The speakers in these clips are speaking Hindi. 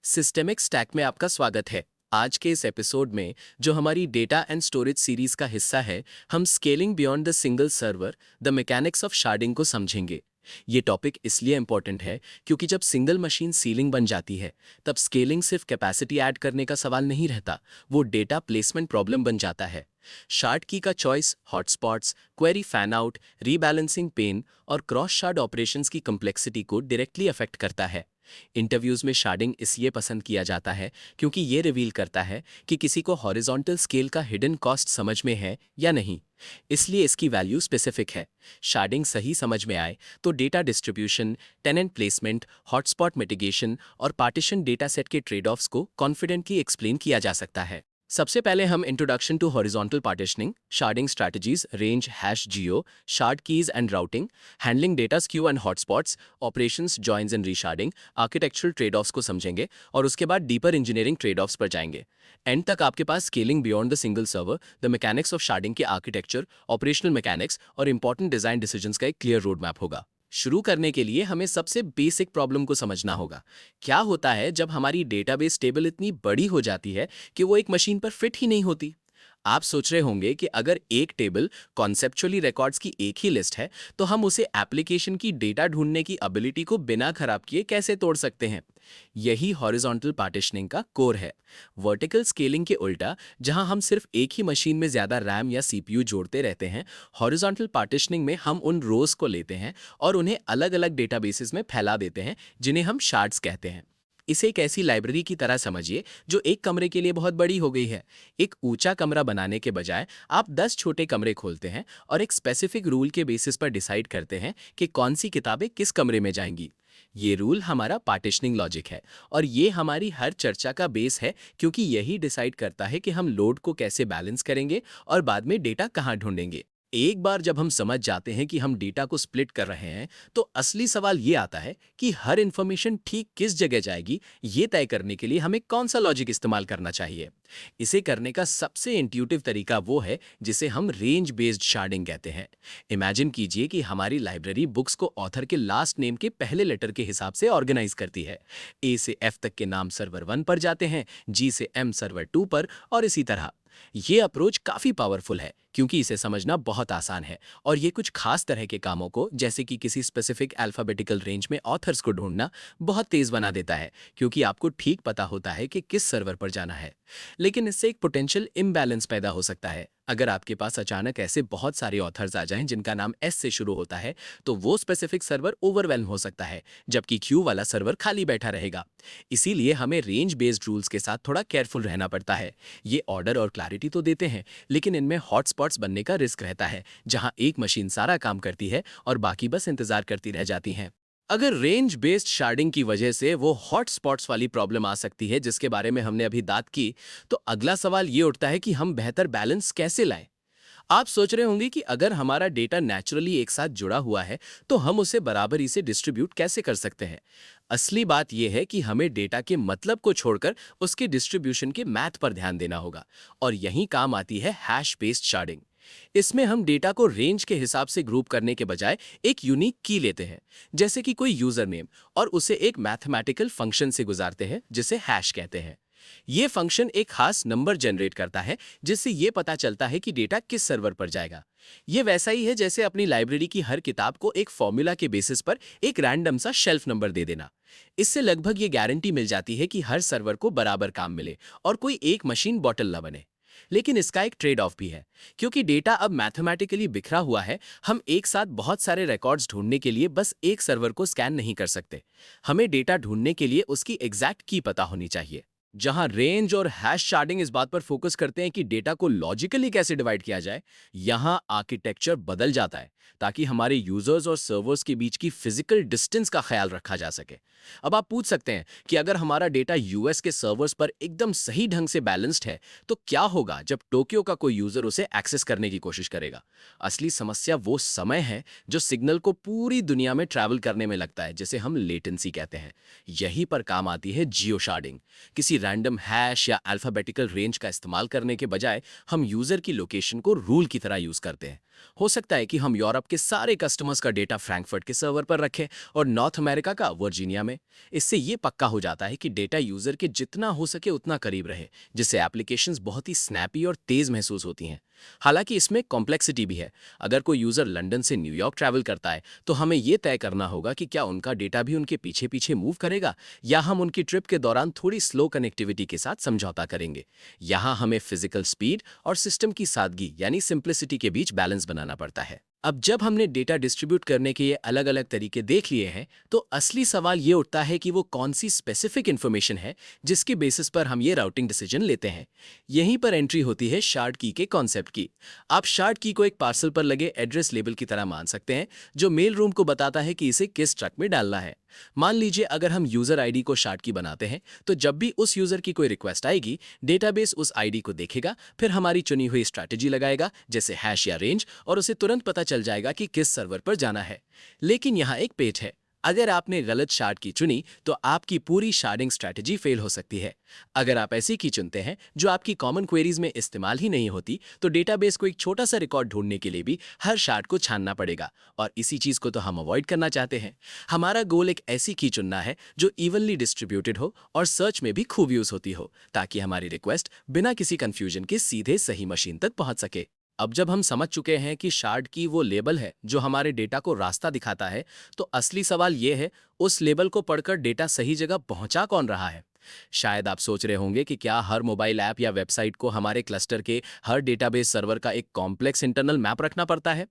सिस्टेमिक स्टैक में आपका स्वागत है। आज के इस एपिसोड में जो हमारी डेटा एंड स्टोरेज सीरीज का हिस्सा है, हम scaling beyond the single server the mechanics of sharding को समझेंगे। ये टॉपिक इसलिए इंपॉर्टेंट है क्योंकि जब सिंगल मशीन सीलिंग बन जाती है तब स्केलिंग सिर्फ कैपेसिटी ऐड करने का सवाल नहीं रहता, वो डेटा प्लेसमेंट प्रॉब्लम बन जाता है। शार्ड की का choice, hotspots, query fan out, rebalancing pain और क्रॉस शार्ड ऑपरेशंस की कम्प्लेक्सिटी को डायरेक्टली अफेक्ट करता है। इंटरव्यूज में शार्डिंग इसलिए पसंद किया जाता है क्योंकि ये रिवील करता है कि किसी को हॉरिजॉन्टल स्केल का हिडन कॉस्ट समझ में है या नहीं, इसलिए इसकी वैल्यू स्पेसिफिक है। शार्डिंग सही समझ में आए तो data distribution, tenant placement, hotspot mitigation और पार्टीशन डेटा सेट के ट्रेड ऑफ्स को कॉन्फिडेंटली एक्सप्लेन किया जा सकता है। सबसे पहले हम introduction to horizontal partitioning, sharding strategies, range, hash geo, shard keys and routing, handling data skew and hotspots, operations, joins and resharding, architectural trade offs को समझेंगे और उसके बाद डीपर इंजीनियरिंग ट्रेड ऑफ्स पर जाएंगे। एंड तक आपके पास scaling beyond the single server, the mechanics of sharding के आर्किटेक्चर, ऑपरेशनल मैकेनिक्स और इंपॉर्टेंट डिजाइन डिसीजंस का एक क्लियर रोड मैप होगा। शुरू करने के लिए हमें सबसे बेसिक प्रॉब्लम को समझना होगा। क्या होता है जब हमारी डेटाबेस टेबल इतनी बड़ी हो जाती है कि वो एक मशीन पर फिट ही नहीं होती? आप सोच रहे होंगे कि अगर एक टेबल कॉन्सेप्चुअली रिकॉर्ड्स की एक ही लिस्ट है तो हम उसे एप्लीकेशन की डेटा ढूंढने की एबिलिटी को बिना खराब किए कैसे तोड़ सकते हैं। यही हॉरिजॉन्टल पार्टिशनिंग का कोर है। वर्टिकल स्केलिंग के उल्टा, जहां हम सिर्फ एक ही मशीन में ज्यादा रैम या सीपीयू जोड़ते रहते हैं, हॉरिजॉन्टल पार्टिशनिंग में हम उन रोज को लेते हैं और उन्हें अलग अलग डेटाबेसेस में फैला देते हैं जिन्हें हम शार्ड्स कहते हैं। इसे एक ऐसी लाइब्रेरी की तरह समझिए जो एक कमरे के लिए बहुत बड़ी हो गई है। एक ऊंचा कमरा बनाने के बजाय आप 10 छोटे कमरे खोलते हैं और एक स्पेसिफिक रूल के बेसिस पर डिसाइड करते हैं कि कौन सी किताबें किस कमरे में जाएंगी। ये रूल हमारा पार्टिशनिंग लॉजिक है और ये हमारी हर चर्चा का बेस है, क्योंकि यही डिसाइड करता है कि हम लोड को कैसे बैलेंस करेंगे और बाद में डेटा कहाँ ढूंढेंगे। एक बार जब हम समझ जाते हैं कि हम डेटा को स्प्लिट कर रहे हैं तो असली सवाल ये आता है कि हर इंफॉर्मेशन ठीक किस जगह जाएगी। ये तय करने के लिए हमें कौन सा लॉजिक इस्तेमाल करना चाहिए। इसे करने का सबसे इंट्यूटिव तरीका वो है जिसे हम रेंज बेस्ड शार्डिंग कहते हैं। इमेजिन कीजिए कि हमारी लाइब्रेरी बुक्स को ऑथर के लास्ट नेम के पहले लेटर के हिसाब से ऑर्गेनाइज करती है। ए से एफ तक के नाम सर्वर 1 पर जाते हैं, जी से एम सर्वर 2 पर और इसी तरह। ये अप्रोच काफी पावरफुल है क्योंकि इसे समझना बहुत आसान है और ये कुछ खास तरह के कामों को, जैसे कि किसी स्पेसिफिक अल्फाबेटिकल रेंज में ऑथर्स को ढूंढना, बहुत तेज बना देता है क्योंकि आपको ठीक पता होता है कि किस सर्वर पर जाना है। लेकिन इससे एक पोटेंशियल इम्बैलेंस पैदा हो सकता है। अगर आपके पास अचानक ऐसे बहुत सारे ऑथर्स आ जाएं जिनका नाम एस से शुरू होता है तो वो स्पेसिफिक सर्वर ओवरवेल्म हो सकता है, जबकि क्यू वाला सर्वर खाली बैठा रहेगा। इसीलिए हमें रेंज बेस्ड रूल्स के साथ थोड़ा केयरफुल रहना पड़ता है। ये ऑर्डर और क्लैरिटी तो देते हैं, लेकिन इनमें हॉटस्पॉट्स बनने का रिस्क रहता है, जहां एक मशीन सारा काम करती है और बाकी बस इंतजार करती रह जाती हैं। अगर रेंज बेस्ड शार्डिंग की वजह से वो हॉटस्पॉट्स वाली प्रॉब्लम आ सकती है जिसके बारे में हमने अभी बात की, तो अगला सवाल ये उठता है कि हम बेहतर बैलेंस कैसे लाएं। आप सोच रहे होंगे कि अगर हमारा डेटा नेचुरली एक साथ जुड़ा हुआ है तो हम उसे बराबरी से डिस्ट्रीब्यूट कैसे कर सकते हैं। असली बात यह है कि हमें डेटा के मतलब को छोड़कर उसके डिस्ट्रीब्यूशन के मैथ पर ध्यान देना होगा, और यही काम आती है हैश बेस्ड शार्डिंग। इसमें हम डेटा को रेंज के हिसाब से ग्रुप करने के बजाय एक यूनिक की लेते हैं, जैसे कि कोई यूजर नेम, और उसे एक मैथमेटिकल फंक्शन से गुजारते हैं जिसे हैश कहते हैं। ये फंक्शन एक खास नंबर जनरेट करता है जिससे ये पता चलता है कि डेटा किस सर्वर पर जाएगा। ये वैसा ही है जैसे अपनी लाइब्रेरी की हर किताब को एक फॉर्मूला के बेसिस पर एक रैंडम सा शेल्फ नंबर दे देना। इससे लगभग ये गारंटी मिल जाती है कि हर सर्वर को बराबर काम मिले और कोई एक मशीन बॉटल न बने। लेकिन इसका एक ट्रेड ऑफ भी है, क्योंकि डेटा अब मैथमेटिकली बिखरा हुआ है। हम एक साथ बहुत सारे रिकॉर्ड्स ढूंढने के लिए बस एक सर्वर को स्कैन नहीं कर सकते। हमें डेटा ढूंढने के लिए उसकी एग्जैक्ट की पता होनी चाहिए। जहां रेंज और हैश शार्डिंग इस बात पर फोकस करते हैं कि डेटा को लॉजिकली कैसे डिवाइड किया जाए, यहां आर्किटेक्चर बदल जाता है ताकि हमारे यूजर्स और सर्वर्स के बीच की फिजिकल डिस्टेंस का ख्याल रखा जा सके। अब आप पूछ सकते हैं कि अगर हमारा डेटा यूएस के सर्वर्स पर एकदम सही ढंग से बैलेंस्ड है तो क्या होगा जब टोक्यो का कोई यूजर उसे एक्सेस करने की कोशिश करेगा। असली समस्या वो समय है जो सिग्नल को पूरी दुनिया में ट्रैवल करने में लगता है, जिसे हम लेटेंसी कहते हैं। यहीं पर काम आती है जियो शार्डिंग। किसी रैंडम हैश या अल्फाबेटिकल रेंज का इस्तेमाल करने के बजाय हम यूजर की लोकेशन को रूल की तरह यूज करते हैं। हो सकता है कि हम यूरोप के सारे कस्टमर्स का डेटा फ्रैंकफर्ट के सर्वर पर रखें और नॉर्थ अमेरिका का वर्जीनिया में। इससे ये पक्का हो जाता है कि डेटा यूजर के जितना हो सके उतना करीब रहे, जिससे एप्लीकेशंस बहुत ही स्नैपी और तेज महसूस होती हैं। हालांकि इसमें कॉम्प्लेक्सिटी भी है। अगर कोई यूजर लंदन से न्यूयॉर्क ट्रैवल करता है तो हमें यह तय करना होगा कि क्या उनका डेटा भी उनके पीछे पीछे मूव करेगा या हम उनकी ट्रिप के दौरान थोड़ी स्लो कनेक्टिविटी के साथ समझौता करेंगे। यहाँ हमें फिजिकल स्पीड और सिस्टम की सादगी यानी सिंप्लिसिटी के बीच बैलेंस बनाना पड़ता है। अब जब हमने डेटा डिस्ट्रीब्यूट करने के ये अलग अलग तरीके देख लिए हैं, तो असली सवाल ये उठता है कि वो कौन सी स्पेसिफिक इंफॉर्मेशन है जिसके बेसिस पर हम ये राउटिंग डिसीजन लेते हैं। यहीं पर एंट्री होती है शार्ड की के कॉन्सेप्ट की। आप शार्ड की को एक पार्सल पर लगे एड्रेस लेबल की तरह मान सकते हैं, जो मेल रूम को बताता है कि इसे किस ट्रक में डालना है। मान लीजिए अगर हम यूजर आईडी को शार्ड की बनाते हैं, तो जब भी उस यूजर की कोई रिक्वेस्ट आएगी, डेटाबेस उस आईडी को देखेगा, फिर हमारी चुनी हुई स्ट्रैटेजी लगाएगा जैसे हैश या रेंज, और उसे तुरंत पता चल जाएगा कि किस सर्वर पर जाना है। लेकिन यहाँ एक पेच है। अगर आपने गलत शार्ड की चुनी तो आपकी पूरी शार्डिंग स्ट्रैटेजी फेल हो सकती है। अगर आप ऐसी की चुनते हैं जो आपकी कॉमन क्वेरीज में इस्तेमाल ही नहीं होती, तो डेटाबेस को एक छोटा सा रिकॉर्ड ढूंढने के लिए भी हर शार्ड को छानना पड़ेगा, और इसी चीज को तो हम अवॉइड करना चाहते हैं। हमारा गोल एक ऐसी की चुनना है जो इवनली डिस्ट्रीब्यूटेड हो और सर्च में भी खूब यूज होती हो, ताकि हमारी रिक्वेस्ट बिना किसी कंफ्यूजन के सीधे सही मशीन तक पहुंच सके। अब जब हम समझ चुके हैं कि शार्ड की वो लेबल है जो हमारे डेटा को रास्ता दिखाता है, तो असली सवाल ये है, उस लेबल को पढ़कर डेटा सही जगह पहुंचा कौन रहा है। शायद आप सोच रहे होंगे कि क्या हर मोबाइल ऐप या वेबसाइट को हमारे क्लस्टर के हर डेटाबेस सर्वर का एक कॉम्प्लेक्स इंटरनल मैप रखना पड़ता है।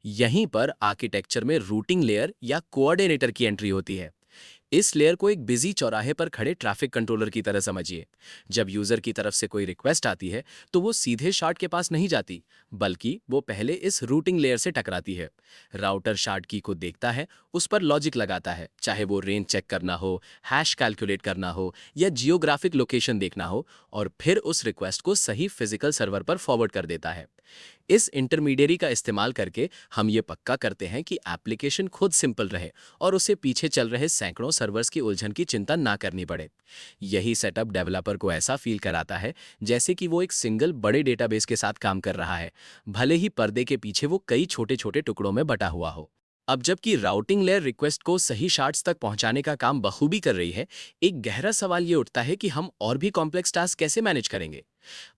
यहीं पर आर्किटेक्चर में रूटिंग लेयर या कोऑर्डिनेटर की एंट्री होती है। इस लेयर को एक बिजी चौराहे पर खड़े ट्रैफिक कंट्रोलर की तरह समझिए। जब यूजर की तरफ से कोई रिक्वेस्ट आती है, तो वो सीधे शार्ड के पास नहीं जाती, बल्कि वो पहले इस रूटिंग लेयर से टकराती है। राउटर शार्ड की को देखता है, उस पर लॉजिक लगाता है, चाहे वो रेंज चेक करना हो, हैश कैलकुलेट करना हो या जियोग्राफिक लोकेशन देखना हो, और फिर उस रिक्वेस्ट को सही फिजिकल सर्वर पर फॉरवर्ड कर देता है। इस इंटरमीडियरी का इस्तेमाल करके हम ये पक्का करते हैं कि एप्लीकेशन खुद सिंपल रहे और उसे पीछे चल रहे सैकड़ों सर्वर्स की उलझन की चिंता ना करनी पड़े। यही सेटअप डेवलपर को ऐसा फील कराता है जैसे कि वो एक सिंगल बड़े डेटाबेस के साथ काम कर रहा है, भले ही पर्दे के पीछे वो कई छोटे छोटे टुकड़ों में बटा हुआ हो। अब जबकि राउटिंग लेयर रिक्वेस्ट को सही शार्ट्स तक पहुंचाने का काम बखूबी कर रही है, एक गहरा सवाल ये उठता है कि हम और भी कॉम्प्लेक्स टास्क कैसे मैनेज करेंगे।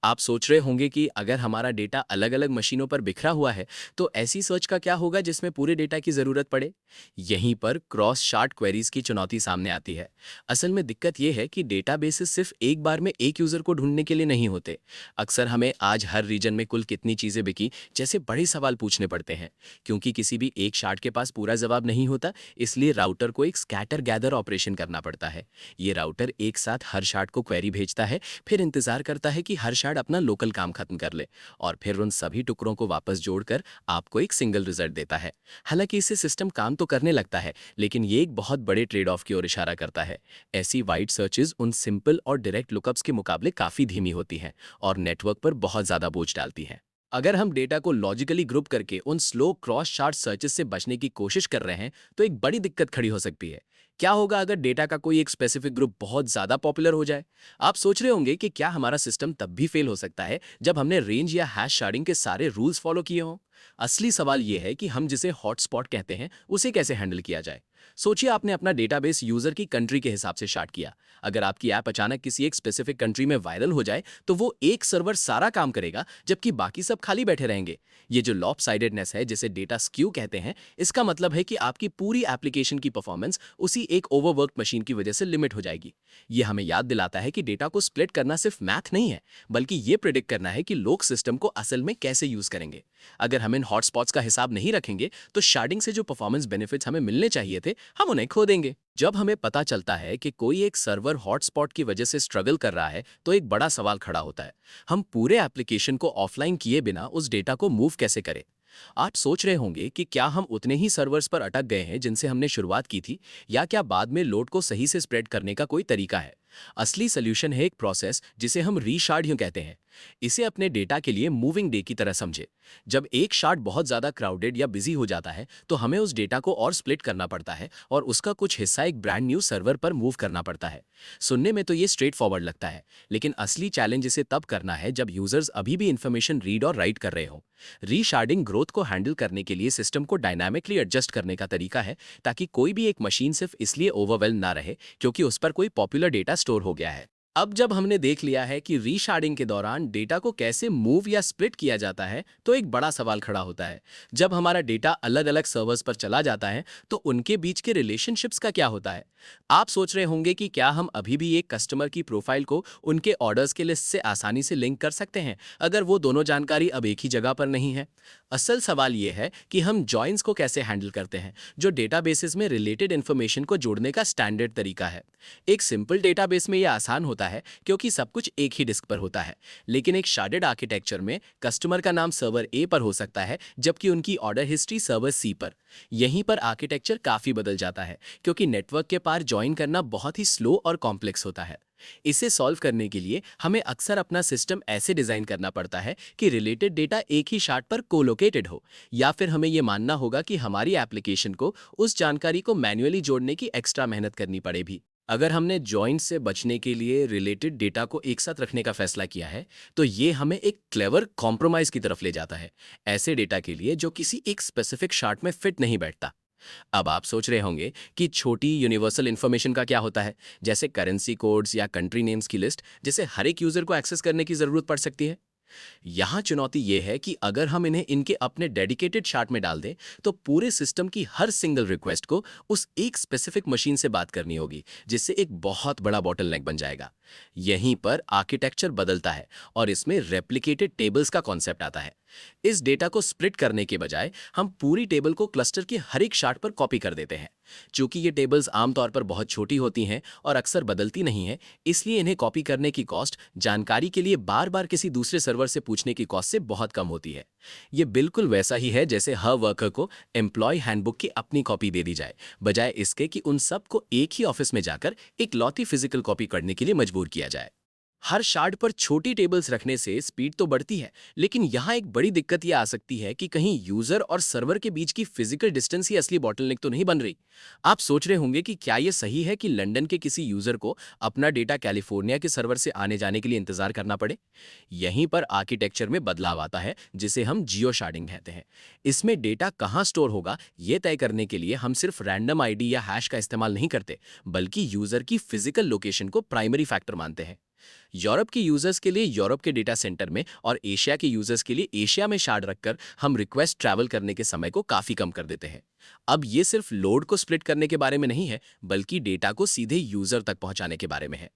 आप सोच रहे होंगे कि अगर हमारा डेटा अलग अलग मशीनों पर बिखरा हुआ है, तो ऐसी सर्च का क्या होगा जिसमें पूरे डेटा की जरूरत पड़े। यहीं पर क्रॉस शार्ट क्वेरीज की चुनौती सामने आती है। असल में दिक्कत यह है कि डेटाबेसेस सिर्फ एक बार में एक यूजर को ढूंढने के लिए नहीं होते। अक्सर हमें आज हर रीजन में कुल कितनी चीजें बिकी जैसे बड़े सवाल पूछने पड़ते हैं। क्योंकि किसी भी एक शार्ट के पास पूरा जवाब नहीं होता, इसलिए राउटर को एक स्कैटर गैदर ऑपरेशन करना पड़ता है। ये राउटर एक साथ हर शार्ट को क्वेरी भेजता है, फिर इंतजार करता है कि हर शार्ड अपना लोकल काम खत्म कर ले, और फिर उन सभी टुकड़ों को वापस जोड़कर आपको एक सिंगल रिजल्ट देता है। हालांकि इससे सिस्टम काम तो करने लगता है, लेकिन ये एक बहुत बड़े ट्रेड ऑफ की ओर इशारा करता है। ऐसी वाइड सर्चेज उन सिंपल और डायरेक्ट लुकअप्स के मुकाबले काफी धीमी होती हैं और नेटवर्क पर बहुत ज्यादा बोझ डालती हैं। अगर हम डेटा को लॉजिकली ग्रुप करके उन स्लो क्रॉस शार्ट सर्चेस से बचने की कोशिश कर रहे हैं, तो एक बड़ी दिक्कत खड़ी हो सकती है। क्या होगा अगर डेटा का कोई एक स्पेसिफिक ग्रुप बहुत ज्यादा पॉपुलर हो जाए। आप सोच रहे होंगे कि क्या हमारा सिस्टम तब भी फेल हो सकता है जब हमने रेंज या हैश शार्डिंग के सारे रूल्स फॉलो किए हों। असली सवाल यह है कि हम जिसे हॉटस्पॉट कहते हैं, उसे कैसे हैंडल किया जाए। सोचिए आपने अपना डेटाबेस यूजर की कंट्री के हिसाब से शार्ट किया। अगर आपकी ऐप अचानक किसी एक स्पेसिफिक कंट्री में वायरल हो जाए, तो वो एक सर्वर सारा काम करेगा जबकि बाकी सब खाली बैठे रहेंगे। ये जो लॉपसाइडेडनेस है, जिसे डेटा स्क्यू कहते हैं, इसका मतलब है कि आपकी पूरी एप्लीकेशन की परफॉर्मेंस उसी एक ओवरवर्क मशीन की वजह से लिमिट हो जाएगी। ये हमें याद दिलाता है कि डेटा को स्प्लिट करना सिर्फ मैथ नहीं है, बल्कि ये प्रिडिक्ट करना है कि लोग सिस्टम को असल में कैसे यूज करेंगे। अगर हम इन हॉटस्पॉट्स का हिसाब नहीं रखेंगे, तो शार्डिंग से जो परफॉर्मेंस बेनिफिट्स हमें मिलने चाहिए थे, हम उन्हें खो देंगे। जब हमें पता चलता है कि कोई एक सर्वर हॉटस्पॉट की वजह से स्ट्रगल कर रहा है, तो एक बड़ा सवाल खड़ा होता है, हम पूरे एप्लीकेशन को ऑफलाइन किए बिना उस डेटा को मूव कैसे करें। आप सोच रहे होंगे कि क्या हम उतने ही सर्वर्स पर अटक गए हैं जिनसे हमने शुरुआत की थी, या क्या बाद में लोड को सही से स्प्रेड करने का कोई तरीका है। असली सोल्यूशन है एक प्रोसेस जिसे हम रीशार्डिंग कहते हैं। इसे अपने डेटा के लिए मूविंग डे की तरह समझे। जब एक शार्ड बहुत ज्यादा क्राउडेड या बिजी हो जाता है तो हमें उस डेटा को और स्प्लिट करना पड़ता है और उसका कुछ हिस्सा एक ब्रांड न्यू सर्वर पर मूव करना पड़ता है। सुनने में तो ये स्ट्रेट फॉरवर्ड लगता है, लेकिन असली चैलेंज इसे तब करना है जब यूजर्स अभी भी इंफॉर्मेशन रीड और राइट कर रहे हो। रीशार्डिंग ग्रोथ को हैंडल करने के लिए सिस्टम को डायनामिकली एडजस्ट करने का तरीका है, ताकि कोई भी एक मशीन सिर्फ इसलिए ओवरवेल्म ना रहे क्योंकि उस पर कोई पॉपुलर डेटा स्टोर हो गया है। अब जब हमने देख लिया है कि रीशार्डिंग के दौरान डेटा को कैसे मूव या स्प्लिट किया जाता है, तो एक बड़ा सवाल खड़ा होता है। जब हमारा डेटा अलग अलग सर्वर्स पर चला जाता है तो उनके बीच के रिलेशनशिप्स का क्या होता है। आप सोच रहे होंगे कि क्या हम अभी भी एक कस्टमर की प्रोफाइल को उनके ऑर्डर्स के लिस्ट से आसानी से लिंक कर सकते हैं अगर वो दोनों जानकारी अब एक ही जगह पर नहीं है। असल सवाल ये है कि हम जॉइंस को कैसे हैंडल करते हैं, जो डेटाबेसेस में रिलेटेड इंफॉर्मेशन को जोड़ने का स्टैंडर्ड तरीका है। एक सिंपल डेटाबेस में यह आसान होता है क्योंकि सब कुछ एक ही डिस्क पर होता है, लेकिन एक शार्डेड आर्किटेक्चर में कस्टमर का नाम सर्वर ए पर हो सकता है जबकि उनकी ऑर्डर हिस्ट्री सर्वर सी पर। यहीं पर आर्किटेक्चर काफी बदल जाता है क्योंकि नेटवर्क के पार ज्वाइन करना बहुत ही स्लो और कॉम्प्लेक्स होता है। इसे सॉल्व करने के लिए हमें अक्सर अपना सिस्टम ऐसे डिजाइन करना पड़ता है कि रिलेटेड डेटा एक ही शार्ट पर कोलोकेटेड हो, या फिर हमें यह मानना होगा कि हमारी एप्लीकेशन को उस जानकारी को मैन्युअली जोड़ने की एक्स्ट्रा मेहनत करनी पड़े भी। अगर हमने जॉइंट से बचने के लिए रिलेटेड डेटा को एक साथ रखने का फैसला किया है तो ये हमें एक क्लेवर कॉम्प्रोमाइज की तरफ ले जाता है, ऐसे डेटा के लिए जो किसी एक स्पेसिफिक शार्ट में फिट नहीं बैठता। अब आप सोच रहे होंगे कि छोटी यूनिवर्सल इंफॉर्मेशन का क्या होता है, जैसे करेंसी कोड्स या कंट्री नेम्स की लिस्ट, जिसे हर एक यूजर को एक्सेस करने की जरूरत पड़ सकती है। यहाँ चुनौती यह है कि अगर हम इन्हें इनके अपने डेडिकेटेड शार्ट में डाल दें तो पूरे सिस्टम की हर सिंगल रिक्वेस्ट को उस एक स्पेसिफिक मशीन से बात करनी होगी, जिससे एक बहुत बड़ा बॉटलनेक बन जाएगा। यहीं पर आर्किटेक्चर बदलता है और इसमें रेप्लिकेटेड टेबल्स का कॉन्सेप्ट आता है। इस डेटा को स्प्लिट करने के बजाय हम पूरी टेबल को क्लस्टर के हर एक शार्ट पर कॉपी कर देते हैं। चूंकि ये टेबल्स आमतौर पर बहुत छोटी होती हैं और अक्सर बदलती नहीं हैं, इसलिए इन्हें कॉपी करने की कॉस्ट जानकारी के लिए बार बार किसी दूसरे सर्वर से पूछने की कॉस्ट से बहुत कम होती है। ये बिल्कुल वैसा ही है जैसे हर वर्कर को एम्प्लॉय हैंडबुक की अपनी कॉपी दे दी जाए, बजाय इसके कि उन सब को एक ही ऑफिस में जाकर एक लौती फिजिकल कॉपी करने के लिए मजबूर किया जाए। हर शार्ड पर छोटी टेबल्स रखने से स्पीड तो बढ़ती है, लेकिन यहाँ एक बड़ी दिक्कत यह आ सकती है कि कहीं यूजर और सर्वर के बीच की फिजिकल डिस्टेंस ही असली बॉटलनेक तो नहीं बन रही। आप सोच रहे होंगे कि क्या यह सही है कि लंदन के किसी यूजर को अपना डेटा कैलिफोर्निया के सर्वर से आने जाने के लिए इंतजार करना पड़े। यहीं पर आर्किटेक्चर में बदलाव आता है, जिसे हम जियो शार्डिंग कहते हैं। इसमें डेटा कहाँ स्टोर होगा यह तय करने के लिए हम सिर्फ रैंडम आईडी या हैश का इस्तेमाल नहीं करते, बल्कि यूजर की फिजिकल लोकेशन को प्राइमरी फैक्टर मानते हैं। यूरोप के यूजर्स के लिए यूरोप के डेटा सेंटर में और एशिया के यूजर्स के लिए एशिया में शार्ड रखकर हम रिक्वेस्ट ट्रैवल करने के समय को काफी कम कर देते हैं। अब ये सिर्फ लोड को स्प्लिट करने के बारे में नहीं है, बल्कि डेटा को सीधे यूजर तक पहुंचाने के बारे में है।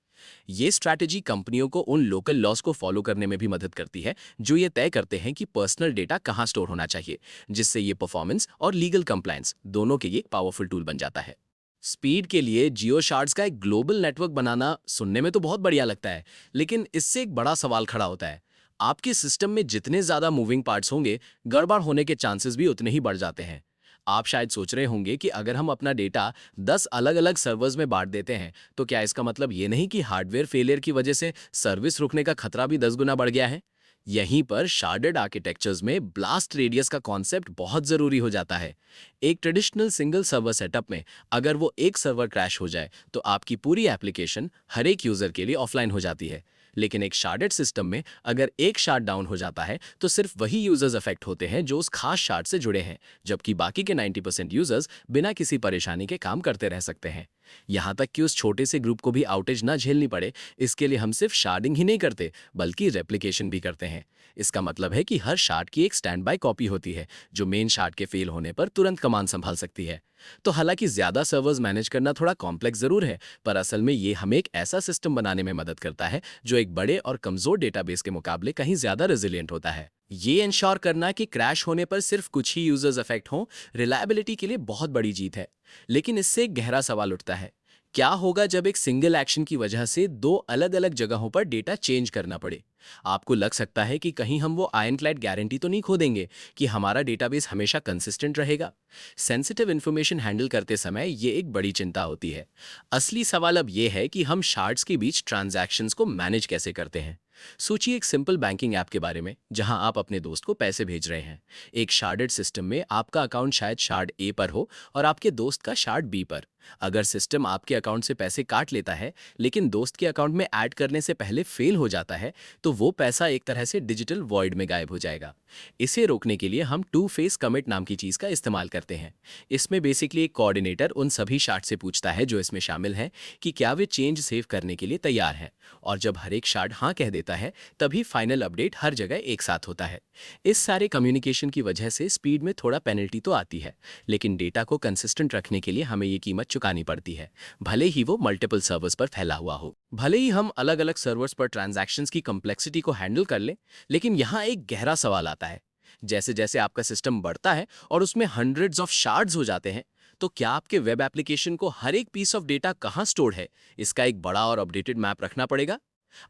ये स्ट्रैटेजी कंपनियों को उन लोकल लॉस को फॉलो करने में भी मदद करती है जो ये तय करते हैं कि पर्सनल डेटा कहां स्टोर होना चाहिए, जिससे ये परफॉर्मेंस और लीगल कंप्लायंस दोनों के लिए पावरफुल टूल बन जाता है। स्पीड के लिए जियो शार्ड्स का एक ग्लोबल नेटवर्क बनाना सुनने में तो बहुत बढ़िया लगता है, लेकिन इससे एक बड़ा सवाल खड़ा होता है। आपके सिस्टम में जितने ज्यादा मूविंग पार्ट्स होंगे, गड़बड़ होने के चांसेस भी उतने ही बढ़ जाते हैं। आप शायद सोच रहे होंगे कि अगर हम अपना डेटा 10 अलग अलग सर्वर्स में बांट देते हैं तो क्या इसका मतलब ये नहीं कि हार्डवेयर फेलियर की वजह से सर्विस रुकने का खतरा भी 10 गुना बढ़ गया है। यहीं पर शार्डेड आर्किटेक्चर्स में ब्लास्ट रेडियस का कॉन्सेप्ट बहुत जरूरी हो जाता है। एक ट्रेडिशनल सिंगल सर्वर सेटअप में अगर वो एक सर्वर क्रैश हो जाए तो आपकी पूरी एप्लीकेशन हर एक यूजर के लिए ऑफलाइन हो जाती है, लेकिन एक शार्डेड सिस्टम में अगर एक शार्ट डाउन हो जाता है तो सिर्फ वही यूजर्स अफेक्ट होते हैं जो उस खास शार्ट से जुड़े हैं, जबकि बाकी के 90% यूजर्स बिना किसी परेशानी के काम करते रह सकते हैं। यहाँ तक कि उस छोटे से ग्रुप को भी आउटेज ना झेलनी पड़े, इसके लिए हम सिर्फ शार्डिंग ही नहीं करते बल्कि रेप्लिकेशन भी करते हैं। इसका मतलब है कि हर शार्ट की एक स्टैंड बाय कॉपी होती है जो मेन शार्ट के फेल होने पर तुरंत कमांड संभाल सकती है। तो हालांकि ज्यादा सर्वर्स मैनेज करना थोड़ा कॉम्प्लेक्स जरूर है, पर असल में ये हमें एक ऐसा सिस्टम बनाने में मदद करता है जो एक बड़े और कमजोर डेटाबेस के मुकाबले कहीं ज्यादा रेजिलिएंट होता है। ये इंश्योर करना कि क्रैश होने पर सिर्फ कुछ ही यूजर्स अफेक्ट हों, रिलायबिलिटी के लिए बहुत बड़ी जीत है। लेकिन इससे एक गहरा सवाल उठता है, क्या होगा जब एक सिंगल एक्शन की वजह से दो अलग अलग जगहों पर डेटा चेंज करना पड़े? आपको लग सकता है कि कहीं हम वो आयनक्लाइड गारंटी तो नहीं खो देंगे कि हमारा डेटाबेस हमेशा कंसिस्टेंट रहेगा। सेंसिटिव इन्फॉर्मेशन हैंडल करते समय ये एक बड़ी चिंता होती है। असली सवाल अब ये है कि हम शार्ड्स के बीच ट्रांजैक्शंस को मैनेज कैसे करते हैं। सोचिए एक सिंपल बैंकिंग ऐप के बारे में जहां आप अपने दोस्त को पैसे भेज रहे हैं। एक शार्डेड सिस्टम में आपका अकाउंट शायद शार्ड ए पर हो और आपके दोस्त का शार्ड बी पर। अगर सिस्टम आपके अकाउंट से पैसे काट लेता है लेकिन दोस्त के अकाउंट में ऐड करने से पहले फेल हो जाता है, तो वो पैसा एक तरह से डिजिटल वॉइड में गायब हो जाएगा। इसे रोकने के लिए हम टू फेस कमिट नाम की चीज का इस्तेमाल करते हैं। इसमें बेसिकली एक कोऑर्डिनेटर उन सभी शार्ड से पूछता है जो इसमें शामिल हैं कि क्या वे चेंज सेव करने के लिए तैयार हैं, और जब हर एक शार्ड हाँ कह देता है तभी फाइनल अपडेट हर जगह एक साथ होता है। इस सारे कम्युनिकेशन की वजह से स्पीड में थोड़ा पेनल्टी तो आती है, लेकिन डेटा को कंसिस्टेंट रखने के लिए हमें ये कीमत चुकानी पड़ती है, भले ही वो मल्टीपल सर्वर्स पर फैला हुआ हो। भले ही हम अलग अलग सर्वर्स पर ट्रांजैक्शंस की कॉम्प्लेक्सिटी को हैंडल कर लें, लेकिन यहाँ एक गहरा सवाल आता है। जैसे जैसे आपका सिस्टम बढ़ता है और उसमें हंड्रेड्स ऑफ शार्ड्स हो जाते हैं, तो क्या आपके वेब एप्लीकेशन को हर एक पीस ऑफ डेटा कहाँ स्टोर है इसका एक बड़ा और अपडेटेड मैप रखना पड़ेगा।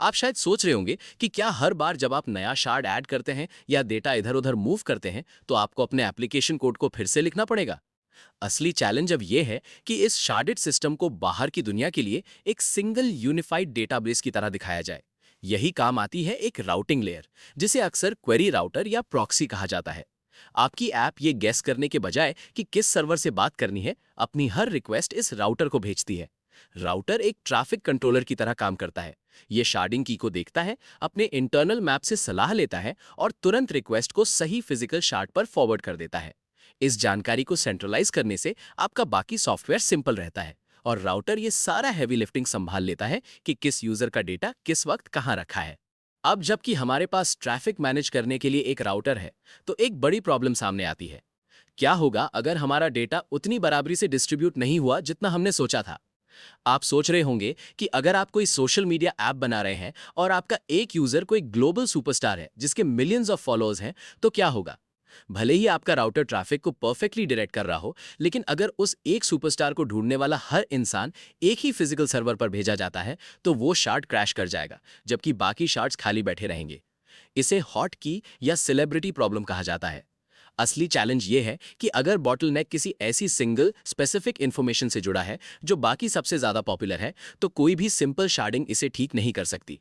आप शायद सोच रहे होंगे कि क्या हर बार जब आप नया शार्ड ऐड करते हैं या डेटा इधर उधर मूव करते हैं तो आपको अपने एप्लीकेशन कोड को फिर से लिखना पड़ेगा। असली चैलेंज अब यह है कि इस शार्डेड सिस्टम को बाहर की दुनिया के लिए एक सिंगल यूनिफाइड डेटाबेस की तरह दिखाया जाए। यही काम आती है एक राउटिंग लेयर, जिसे अक्सर क्वेरी राउटर या प्रॉक्सी कहा जाता है। आपकी ऐप ये गेस करने के बजाय कि किस सर्वर से बात करनी है, अपनी हर रिक्वेस्ट इस राउटर को भेजती है। राउटर एक ट्रैफिक कंट्रोलर की तरह काम करता है। ये शार्डिंग की को देखता है, अपने इंटरनल मैप से सलाह लेता है और तुरंत रिक्वेस्ट को सही फिजिकल शार्ड पर फॉरवर्ड कर देता है। इस जानकारी को सेंट्रलाइज करने से आपका बाकी सॉफ्टवेयर सिंपल रहता है और राउटर ये सारा हैवी लिफ्टिंग संभाल लेता है कि किस यूजर का डेटा किस वक्त कहां रखा है। अब जबकि हमारे पास ट्रैफिक मैनेज करने के लिए एक राउटर है, तो एक बड़ी प्रॉब्लम सामने आती है। क्या होगा अगर हमारा डेटा उतनी बराबरी से डिस्ट्रीब्यूट नहीं हुआ जितना हमने सोचा था? आप सोच रहे होंगे कि अगर आप कोई सोशल मीडिया ऐप बना रहे हैं और आपका एक यूजर कोई ग्लोबल सुपरस्टार है जिसके मिलियंस ऑफ फॉलोअर्स हैं, तो क्या होगा? भले ही आपका राउटर ट्रैफिक को परफेक्टली डायरेक्ट कर रहा हो, लेकिन अगर उस एक सुपरस्टार को ढूंढने वाला हर इंसान एक ही फिजिकल सर्वर पर भेजा जाता है, तो वो शार्ड क्रैश कर जाएगा, जबकि बाकी शार्ड्स खाली बैठे रहेंगे। इसे हॉट की या सेलिब्रिटी प्रॉब्लम कहा जाता है। असली चैलेंज ये है कि अगर बॉटलनेक किसी ऐसी सिंगल स्पेसिफिक इंफॉर्मेशन से जुड़ा है जो बाकी सबसे ज्यादा पॉपुलर है, तो कोई भी सिंपल शार्डिंग इसे ठीक नहीं कर सकती।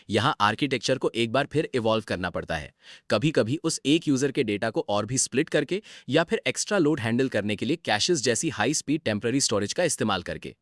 यहाँ आर्किटेक्चर को एक बार फिर इवॉल्व करना पड़ता है, कभी कभी उस एक यूजर के डेटा को और भी स्प्लिट करके या फिर एक्स्ट्रा लोड हैंडल करने के लिए कैशेस जैसी हाई स्पीड टेम्पररी स्टोरेज का इस्तेमाल करके।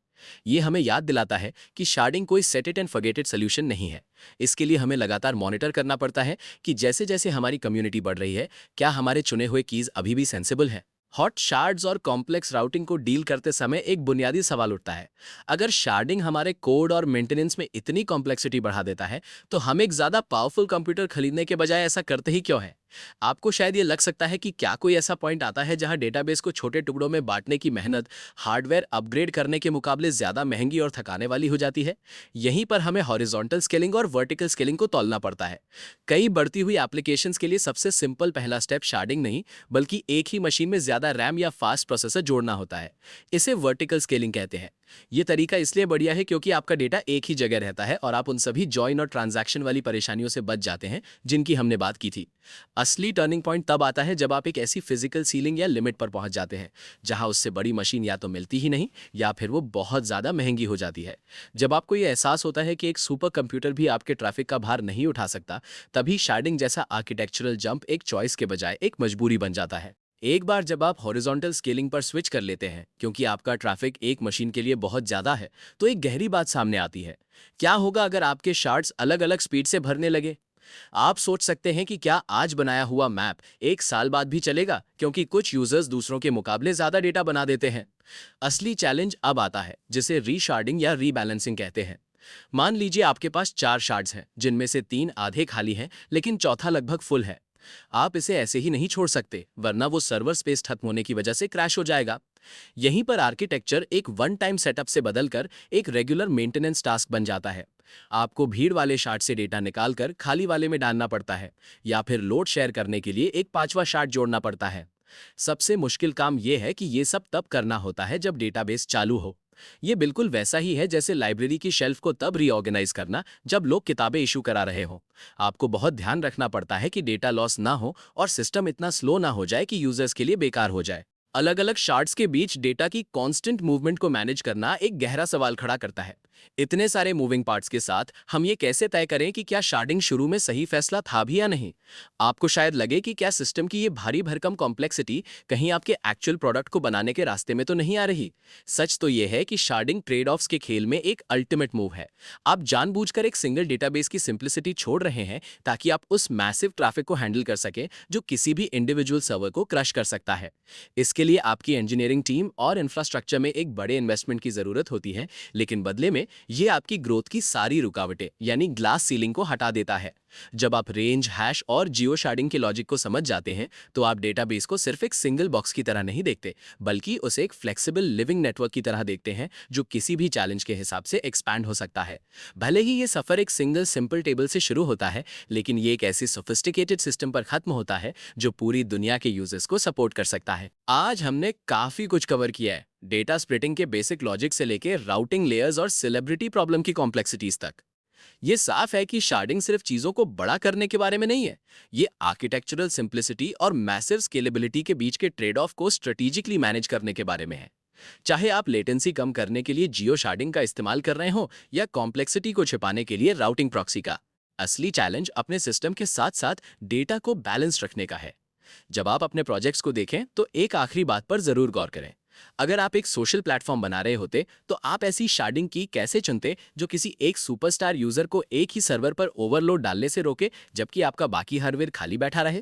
ये हमें याद दिलाता है कि शार्डिंग कोई set it and forget it solution नहीं है। इसके लिए हमें लगातार मॉनिटर करना पड़ता है कि जैसे जैसे हमारी कम्युनिटी बढ़ रही है, क्या हमारे चुने हुए कीज अभी भी सेंसिबल हैं। हॉट शार्ड्स और कॉम्प्लेक्स राउटिंग को डील करते समय एक बुनियादी सवाल उठता है। अगर शार्डिंग हमारे कोड और मेंटेनेंस में इतनी कॉम्प्लेक्सिटी बढ़ा देता है, तो हम एक ज्यादा पावरफुल कंप्यूटर खरीदने के बजाय ऐसा करते ही क्यों है? आपको शायद ये लग सकता है कि क्या कोई ऐसा पॉइंट आता है जहां डेटाबेस को छोटे टुकड़ों में बांटने की मेहनत हार्डवेयर अपग्रेड करने के मुकाबले ज्यादा महंगी और थकाने वाली हो जाती है। यहीं पर हमें हॉरिजॉन्टल स्केलिंग और वर्टिकल स्केलिंग को तौलना पड़ता है। कई बढ़ती हुई एप्लीकेशंस के लिए सबसे सिंपल पहला स्टेप शार्डिंग नहीं, बल्कि एक ही मशीन में ज्यादा रैम या फास्ट प्रोसेसर जोड़ना होता है। इसे वर्टिकल स्केलिंग कहते हैं। ये तरीका इसलिए बढ़िया है क्योंकि आपका डेटा एक ही जगह रहता है और आप उन सभी जॉइन और ट्रांजैक्शन वाली परेशानियों से बच जाते हैं जिनकी हमने बात की थी। असली टर्निंग पॉइंट तब आता है जब आप एक ऐसी फिजिकल सीलिंग या लिमिट पर पहुंच जाते हैं जहां उससे बड़ी मशीन या तो मिलती ही नहीं या फिर वो बहुत ज्यादा महंगी हो जाती है। जब आपको ये एहसास होता है कि एक सुपर कंप्यूटर भी आपके ट्रैफिक का भार नहीं उठा सकता, तभी शार्डिंग जैसा आर्किटेक्चरल जंप एक चॉइस के बजाय एक मजबूरी बन जाता है। एक बार जब आप हॉरिजॉन्टल स्केलिंग पर स्विच कर लेते हैं क्योंकि आपका ट्रैफिक एक मशीन के लिए बहुत ज्यादा है, तो एक गहरी बात सामने आती है। क्या होगा अगर आपके शार्ड्स अलग अलग स्पीड से भरने लगे? आप सोच सकते हैं कि क्या आज बनाया हुआ मैप एक साल बाद भी चलेगा क्योंकि कुछ यूजर्स दूसरों के मुकाबले ज्यादा डेटा बना देते हैं। असली चैलेंज अब आता है जिसे रीशार्डिंग या रीबैलेंसिंग कहते हैं। मान लीजिए आपके पास 4 शार्ड्स हैं जिनमें से 3 आधे खाली हैं लेकिन चौथा लगभग फुल है। आप इसे ऐसे ही नहीं छोड़ सकते, वरना वो सर्वर स्पेस खत्म होने की वजह से क्रैश हो जाएगा। यहीं पर आर्किटेक्चर एक वन टाइम सेटअप से बदलकर एक रेगुलर मेंटेनेंस टास्क बन जाता है। आपको भीड़ वाले शार्ट से डेटा निकालकर खाली वाले में डालना पड़ता है या फिर लोड शेयर करने के लिए एक 5वां शार्ट जोड़ना पड़ता है। सबसे मुश्किल काम यह है कि ये सब तब करना होता है जब डेटाबेस चालू हो। ये बिल्कुल वैसा ही है जैसे लाइब्रेरी की शेल्फ को तब रीऑर्गेनाइज करना जब लोग किताबें इशू करा रहे हो। आपको बहुत ध्यान रखना पड़ता है कि डेटा लॉस ना हो और सिस्टम इतना स्लो ना हो जाए कि यूजर्स के लिए बेकार हो जाए। अलग अलग शार्ड्स के बीच डेटा की कांस्टेंट मूवमेंट को मैनेज करना एक गहरा सवाल खड़ा करता है। इतने सारे मूविंग पार्ट्स के साथ हम ये कैसे तय करें कि क्या शार्डिंग शुरू में सही फैसला था भी या नहीं? आपको शायद लगे कि क्या सिस्टम की ये भारी भरकम कॉम्प्लेक्सिटी कहीं आपके एक्चुअल प्रोडक्ट को बनाने के रास्ते में तो नहीं आ रही। सच तो ये है कि शार्डिंग ट्रेड ऑफ्स के खेल में एक अल्टीमेट मूव है। आप जानबूझकर एक सिंगल डेटाबेस की सिंप्लिसिटी छोड़ रहे हैं ताकि आप उस मैसिव ट्रैफिक को हैंडल कर सकें जो किसी भी इंडिविजुअल सर्वर को क्रश कर सकता है। इसके लिए आपकी इंजीनियरिंग टीम और इंफ्रास्ट्रक्चर में एक बड़े इन्वेस्टमेंट की जरूरत होती है, लेकिन बदले में ये आपकी ग्रोथ की सारी रुकावटें यानी ग्लास सीलिंग को हटा देता है। जब आप रेंज, हैश और जियो शार्डिंग के लॉजिक को समझ जाते हैं तो आप डेटाबेस को सिर्फ एक सिंगल बॉक्स की तरह नहीं देखते, बल्कि उसे एक फ्लेक्सिबल लिविंग नेटवर्क की तरह देखते हैं जो किसी भी चैलेंज के हिसाब से एक्सपैंड हो सकता है। भले ही ये सफर एक सिंगल सिंपल टेबल से शुरू होता है, लेकिन ये एक ऐसी सोफिस्टिकेटेड सिस्टम पर खत्म होता है जो पूरी दुनिया के यूजर्स को सपोर्ट कर सकता है। आज हमने काफी कुछ कवर किया है, डेटा स्प्लिटिंग के बेसिक लॉजिक से लेकर राउटिंग लेयर्स और सेलिब्रिटी प्रॉब्लम की कॉम्प्लेक्सिटीज तक। ये साफ है कि शार्डिंग सिर्फ चीजों को बड़ा करने के बारे में नहीं है, ये आर्किटेक्चरल सिंप्लिसिटी और मैसिव स्केलेबिलिटी के बीच के ट्रेड ऑफ को स्ट्रेटेजिकली मैनेज करने के बारे में है। चाहे आप लेटेंसी कम करने के लिए जियो शार्डिंग का इस्तेमाल कर रहे हो या कॉम्प्लेक्सिटी को छिपाने के लिए राउटिंग प्रॉक्सी का, असली चैलेंज अपने सिस्टम के साथ साथ डेटा को बैलेंस रखने का है। जब आप अपने प्रोजेक्ट्स को देखें तो एक आखिरी बात पर जरूर गौर करें। अगर आप एक सोशल प्लेटफॉर्म बना रहे होते तो आप ऐसी शार्डिंग की कैसे चुनते जो किसी एक सुपरस्टार यूजर को एक ही सर्वर पर ओवरलोड डालने से रोके, जबकि आपका बाकी हार्डवेयर खाली बैठा रहे?